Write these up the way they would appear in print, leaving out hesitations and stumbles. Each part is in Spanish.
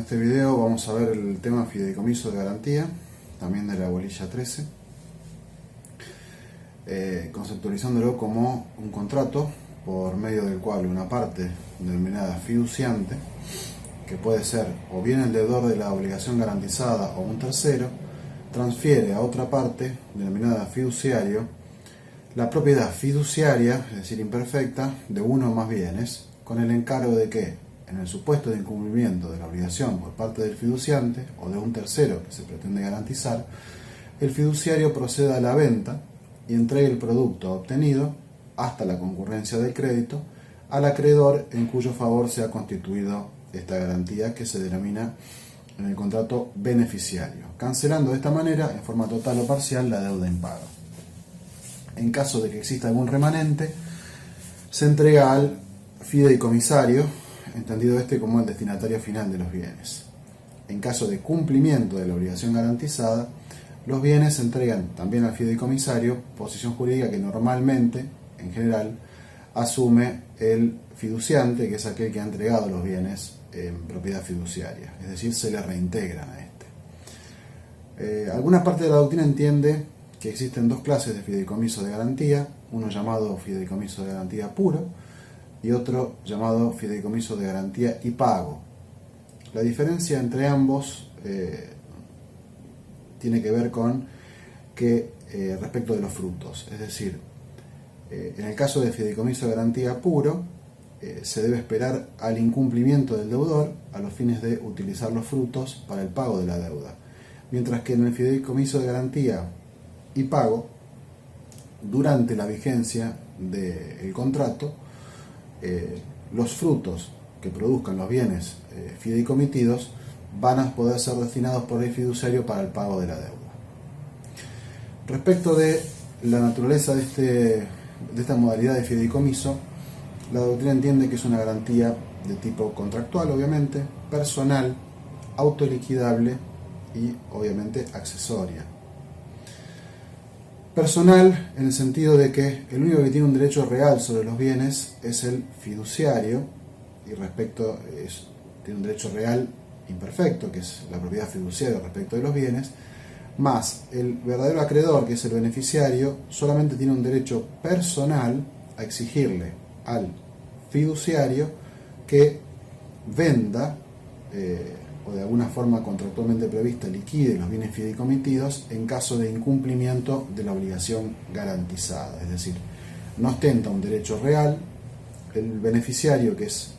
este video vamos a ver el tema fideicomiso de garantía, también de la bolilla 13, conceptualizándolo como un contrato por medio del cual una parte denominada fiduciante, que puede ser o bien el deudor de la obligación garantizada o un tercero, transfiere a otra parte denominada fiduciario la propiedad fiduciaria, es decir, imperfecta, de uno o más bienes, con el encargo de que, en el supuesto de incumplimiento de la obligación por parte del fiduciante o de un tercero que se pretende garantizar, el fiduciario proceda a la venta y entregue el producto obtenido hasta la concurrencia del crédito al acreedor en cuyo favor se ha constituido esta garantía, que se denomina en el contrato beneficiario, cancelando de esta manera, en forma total o parcial, la deuda impaga. En caso de que exista algún remanente, se entrega al fideicomisario, entendido este como el destinatario final de los bienes. En caso de cumplimiento de la obligación garantizada, los bienes se entregan también al fideicomisario, posición jurídica que normalmente, en general, asume el fiduciante, que es aquel que ha entregado los bienes en propiedad fiduciaria, es decir, se le reintegran a este. Alguna parte de la doctrina entiende que existen dos clases de fideicomiso de garantía, uno llamado fideicomiso de garantía puro y otro llamado fideicomiso de garantía y pago. La diferencia entre ambos tiene que ver con que respecto de los frutos, es decir, en el caso de fideicomiso de garantía puro, se debe esperar al incumplimiento del deudor a los fines de utilizar los frutos para el pago de la deuda, mientras que en el fideicomiso de garantía y pago, durante la vigencia del contrato, los frutos que produzcan los bienes fideicomitidos van a poder ser destinados por el fiduciario para el pago de la deuda. Respecto de la naturaleza de esta modalidad de fideicomiso, la doctrina entiende que es una garantía de tipo contractual, obviamente, personal, autoliquidable y obviamente accesoria. Personal en el sentido de que el único que tiene un derecho real sobre los bienes es el fiduciario, y tiene un derecho real imperfecto, que es la propiedad fiduciaria respecto de los bienes, más el verdadero acreedor, que es el beneficiario, solamente tiene un derecho personal a exigirle al fiduciario que venda o de alguna forma contractualmente prevista liquide los bienes fideicomitidos en caso de incumplimiento de la obligación garantizada. Es decir, no ostenta un derecho real el beneficiario, que es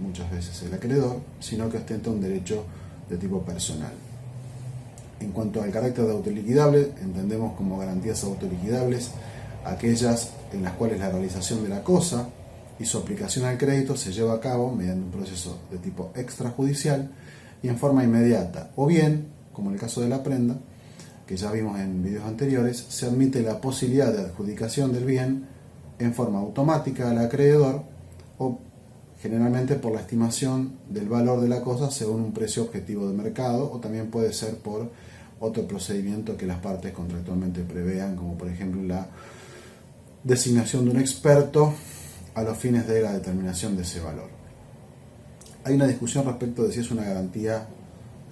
muchas veces el acreedor, sino que ostenta un derecho de tipo personal. En cuanto al carácter de autoliquidable, entendemos como garantías autoliquidables aquellas en las cuales la realización de la cosa y su aplicación al crédito se lleva a cabo mediante un proceso de tipo extrajudicial y en forma inmediata, o bien, como en el caso de la prenda, que ya vimos en videos anteriores, se admite la posibilidad de adjudicación del bien en forma automática al acreedor o generalmente por la estimación del valor de la cosa según un precio objetivo de mercado, o también puede ser por otro procedimiento que las partes contractualmente prevean, como por ejemplo la designación de un experto a los fines de la determinación de ese valor. Hay una discusión respecto de si es una garantía,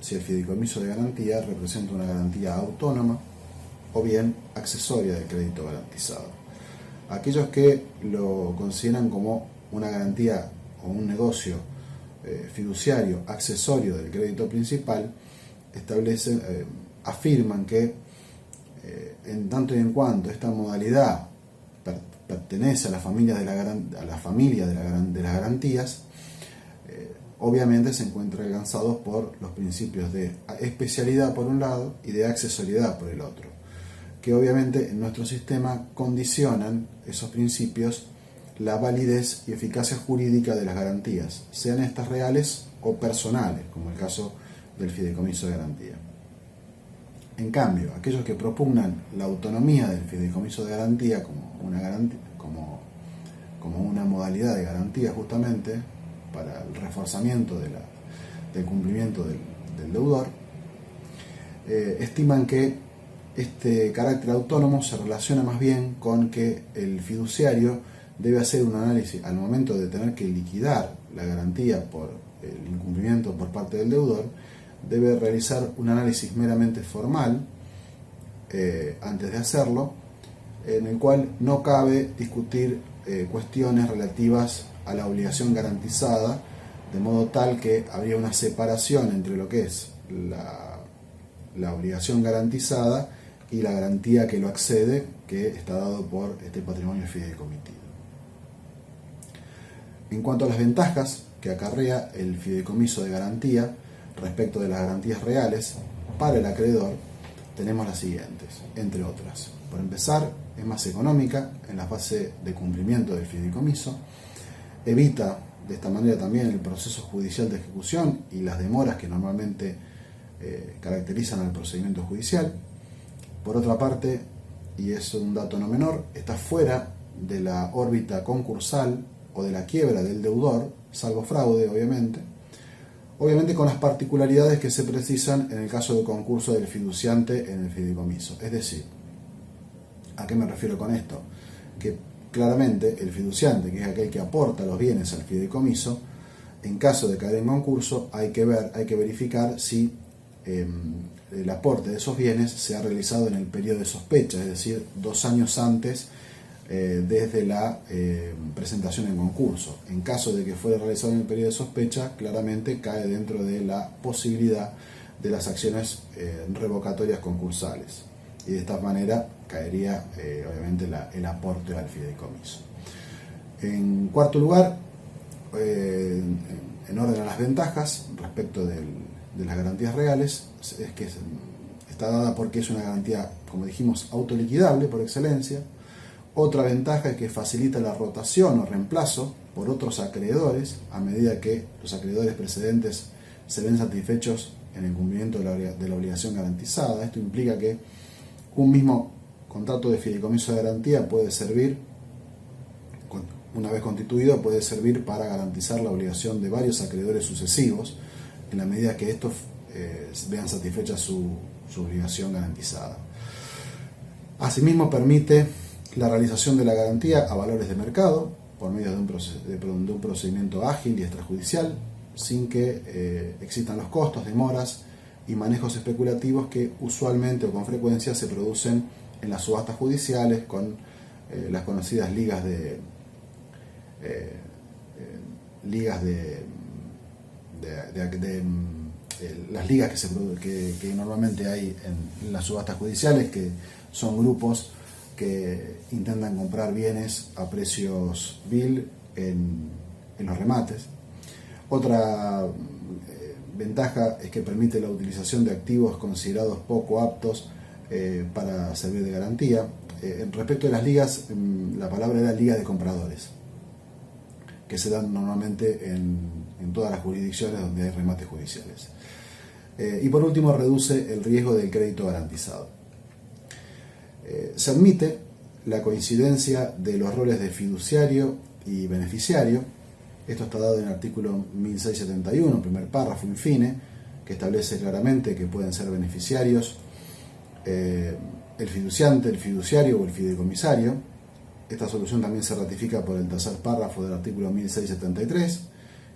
si el fideicomiso de garantía representa una garantía autónoma o bien accesoria del crédito garantizado. Aquellos que lo consideran como una garantía o un negocio fiduciario accesorio del crédito principal afirman que en tanto y en cuanto esta modalidad pertenece a la familia de las garantías, obviamente se encuentran alcanzados por los principios de especialidad por un lado y de accesoriedad por el otro, que obviamente en nuestro sistema condicionan esos principios la validez y eficacia jurídica de las garantías, sean estas reales o personales, como el caso del fideicomiso de garantía. En cambio, aquellos que propugnan la autonomía del fideicomiso de garantía como una modalidad de garantía justamente para el reforzamiento del cumplimiento del deudor, estiman que este carácter autónomo se relaciona más bien con que el fiduciario debe hacer un análisis al momento de tener que liquidar la garantía por el incumplimiento por parte del deudor, debe realizar un análisis meramente formal antes de hacerlo, en el cual no cabe discutir cuestiones relativas a la obligación garantizada, de modo tal que habría una separación entre lo que es la obligación garantizada y la garantía que lo accede, que está dado por este patrimonio fideicomitido. En cuanto a las ventajas que acarrea el fideicomiso de garantía respecto de las garantías reales para el acreedor, tenemos las siguientes, entre otras. Por empezar, es más económica en la fase de cumplimiento del fideicomiso, evita de esta manera también el proceso judicial de ejecución y las demoras que normalmente caracterizan al procedimiento judicial. Por otra parte, y es un dato no menor, está fuera de la órbita concursal o de la quiebra del deudor, salvo fraude, obviamente con las particularidades que se precisan en el caso de concurso del fiduciante en el fideicomiso. Es decir, ¿a qué me refiero con esto? Que claramente el fiduciante, que es aquel que aporta los bienes al fideicomiso, en caso de caer en concurso hay que verificar si el aporte de esos bienes se ha realizado en el periodo de sospecha, es decir, 2 años antes desde la presentación en concurso. En caso de que fuera realizado en el periodo de sospecha, claramente cae dentro de la posibilidad de las acciones revocatorias concursales, y de esta manera caería obviamente el aporte al fideicomiso. En cuarto lugar, en orden a las ventajas respecto de las garantías reales, es que está dada porque es una garantía, como dijimos, autoliquidable por excelencia. Otra ventaja es que facilita la rotación o reemplazo por otros acreedores a medida que los acreedores precedentes se ven satisfechos en el cumplimiento de la obligación garantizada. Esto implica que un mismo contrato de fideicomiso de garantía puede servir, una vez constituido, puede servir para garantizar la obligación de varios acreedores sucesivos en la medida que estos vean satisfecha su obligación garantizada. Asimismo, permite la realización de la garantía a valores de mercado por medio de un procedimiento ágil y extrajudicial, sin que existan los costos, demoras y manejos especulativos que usualmente o con frecuencia se producen en las subastas judiciales con las conocidas ligas de las ligas que normalmente hay en las subastas judiciales, que son grupos que intentan comprar bienes a precios vil en los remates. Otra ventaja es que permite la utilización de activos considerados poco aptos para servir de garantía. Respecto de las ligas, la palabra era liga de compradores, que se dan normalmente en todas las jurisdicciones donde hay remates judiciales. Y por último, reduce el riesgo del crédito garantizado. Se admite la coincidencia de los roles de fiduciario y beneficiario. Esto está dado en el artículo 1671, primer párrafo, infine, que establece claramente que pueden ser beneficiarios el fiduciante, el fiduciario o el fideicomisario. Esta solución también se ratifica por el tercer párrafo del artículo 1673,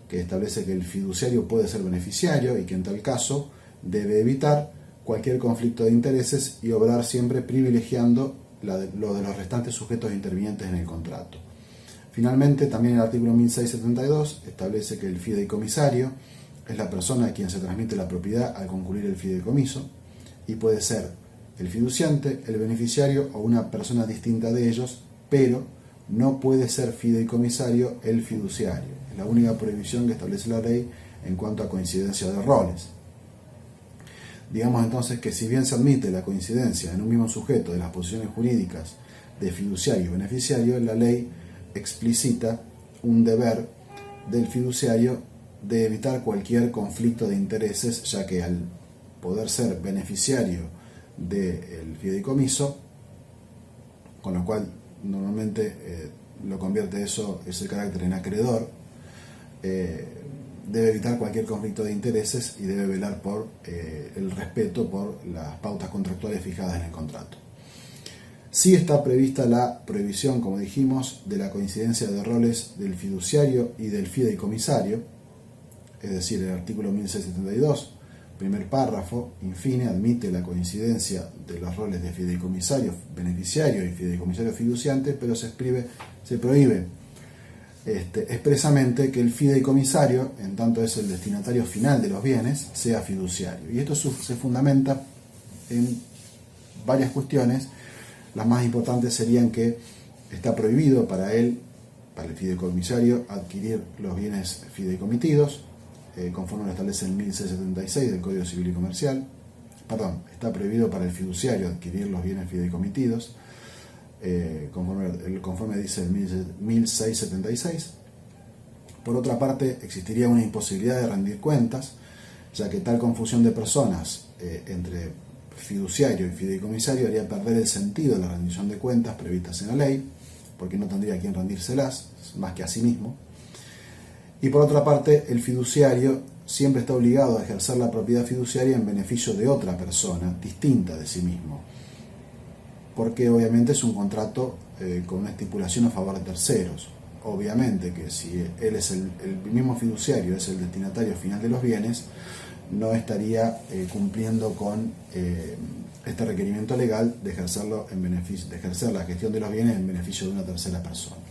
que establece que el fiduciario puede ser beneficiario y que en tal caso debe evitar cualquier conflicto de intereses y obrar siempre privilegiando lo de los restantes sujetos intervinientes en el contrato. Finalmente, también el artículo 1672 establece que el fideicomisario es la persona a quien se transmite la propiedad al concluir el fideicomiso y puede ser el fiduciante, el beneficiario o una persona distinta de ellos, pero no puede ser fideicomisario el fiduciario. Es la única prohibición que establece la ley en cuanto a coincidencia de roles. Digamos entonces que si bien se admite la coincidencia en un mismo sujeto de las posiciones jurídicas de fiduciario y beneficiario, la ley explicita un deber del fiduciario de evitar cualquier conflicto de intereses, ya que al poder ser beneficiario del fideicomiso, con lo cual normalmente lo convierte ese carácter en acreedor, debe evitar cualquier conflicto de intereses y debe velar por el respeto por las pautas contractuales fijadas en el contrato. Sí está prevista la prohibición, como dijimos, de la coincidencia de roles del fiduciario y del fideicomisario. es decir, el artículo 1672, primer párrafo, infine, admite la coincidencia de los roles de fideicomisario beneficiario y fideicomisario fiduciante, pero se prohíbe expresamente que el fideicomisario, en tanto es el destinatario final de los bienes, sea fiduciario. Y esto se fundamenta en varias cuestiones. Las más importantes serían que está prohibido para el fideicomisario, adquirir los bienes fideicomitidos, conforme lo establece el 1676 del Código Civil y Comercial. Está prohibido para el fiduciario adquirir los bienes fideicomitidos, conforme dice el 1676. Por otra parte, existiría una imposibilidad de rendir cuentas, ya que tal confusión de personas entre fiduciario y fideicomisario haría perder el sentido de la rendición de cuentas previstas en la ley, porque no tendría a quien rendírselas, más que a sí mismo. Y por otra parte, el fiduciario siempre está obligado a ejercer la propiedad fiduciaria en beneficio de otra persona distinta de sí mismo, porque obviamente es un contrato con una estipulación a favor de terceros. Obviamente que si él es el mismo fiduciario, es el destinatario final de los bienes, no estaría cumpliendo con este requerimiento legal de ejercer la gestión de los bienes en beneficio de una tercera persona.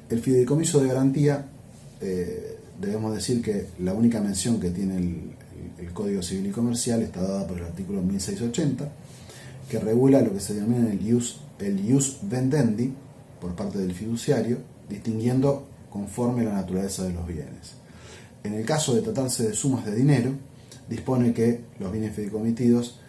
El fideicomiso de garantía, debemos decir que la única mención que tiene el Código Civil y Comercial está dada por el artículo 1680, que regula lo que se denomina el ius vendendi por parte del fiduciario, distinguiendo conforme la naturaleza de los bienes. En el caso de tratarse de sumas de dinero, dispone que los bienes fideicomitidos,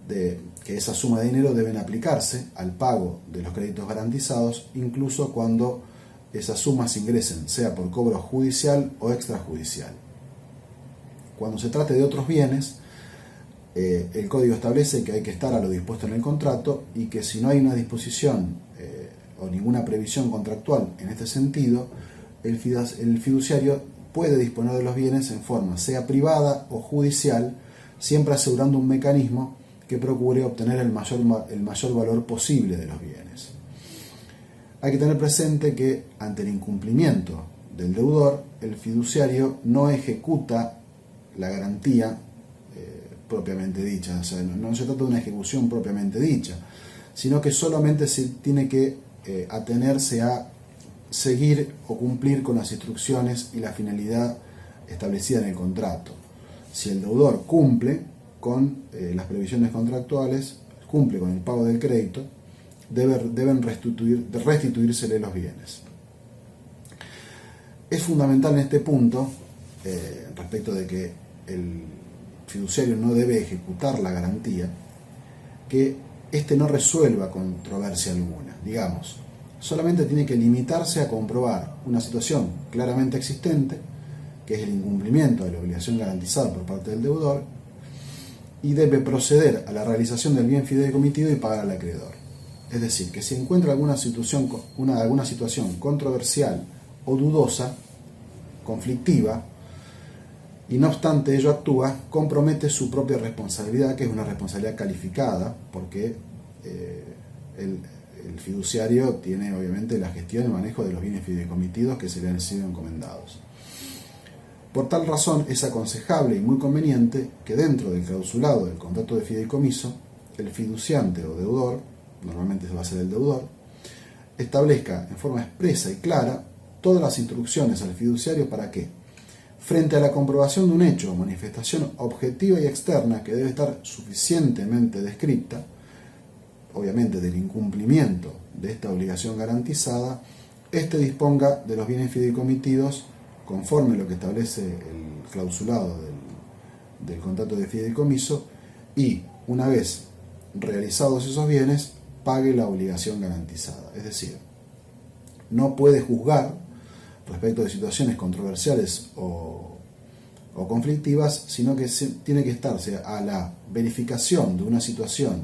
que esa suma de dinero deben aplicarse al pago de los créditos garantizados, incluso cuando esas sumas ingresen, sea por cobro judicial o extrajudicial. Cuando se trate de otros bienes, el Código establece que hay que estar a lo dispuesto en el contrato y que si no hay una disposición o ninguna previsión contractual en este sentido, el fiduciario puede disponer de los bienes en forma sea privada o judicial, siempre asegurando un mecanismo que procure obtener el mayor valor posible de los bienes. Hay que tener presente que ante el incumplimiento del deudor, el fiduciario no ejecuta la garantía propiamente dicha, o sea, no se trata de una ejecución propiamente dicha, sino que solamente se tiene que atenerse a seguir o cumplir con las instrucciones y la finalidad establecida en el contrato. Si el deudor cumple con las previsiones contractuales, cumple con el pago del crédito, deben restituírsele los bienes. Es fundamental en este punto, respecto de que el fiduciario no debe ejecutar la garantía, que éste no resuelva controversia alguna. Digamos, solamente tiene que limitarse a comprobar una situación claramente existente, que es el incumplimiento de la obligación garantizada por parte del deudor, y debe proceder a la realización del bien fideicomitido y pagar al acreedor. Es decir, que si encuentra alguna situación controversial o dudosa, conflictiva, y no obstante ello actúa, compromete su propia responsabilidad, que es una responsabilidad calificada, porque el fiduciario tiene obviamente la gestión y manejo de los bienes fideicomitidos que se le han sido encomendados. Por tal razón es aconsejable y muy conveniente que dentro del clausulado del contrato de fideicomiso, el fiduciante o deudor, normalmente va a ser el deudor, establezca en forma expresa y clara todas las instrucciones al fiduciario para que, frente a la comprobación de un hecho o manifestación objetiva y externa que debe estar suficientemente descrita, obviamente del incumplimiento de esta obligación garantizada, éste disponga de los bienes fideicomitidos conforme a lo que establece el clausulado del contrato de fideicomiso y, una vez realizados esos bienes, pague la obligación garantizada. Es decir, no puede juzgar respecto de situaciones controversiales o conflictivas, sino que tiene que estarse a la verificación de una situación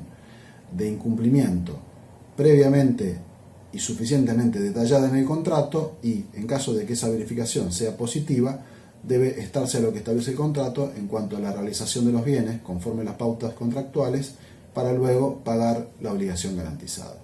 de incumplimiento previamente y suficientemente detallada en el contrato, y en caso de que esa verificación sea positiva, debe estarse a lo que establece el contrato en cuanto a la realización de los bienes conforme a las pautas contractuales, para luego pagar la obligación garantizada.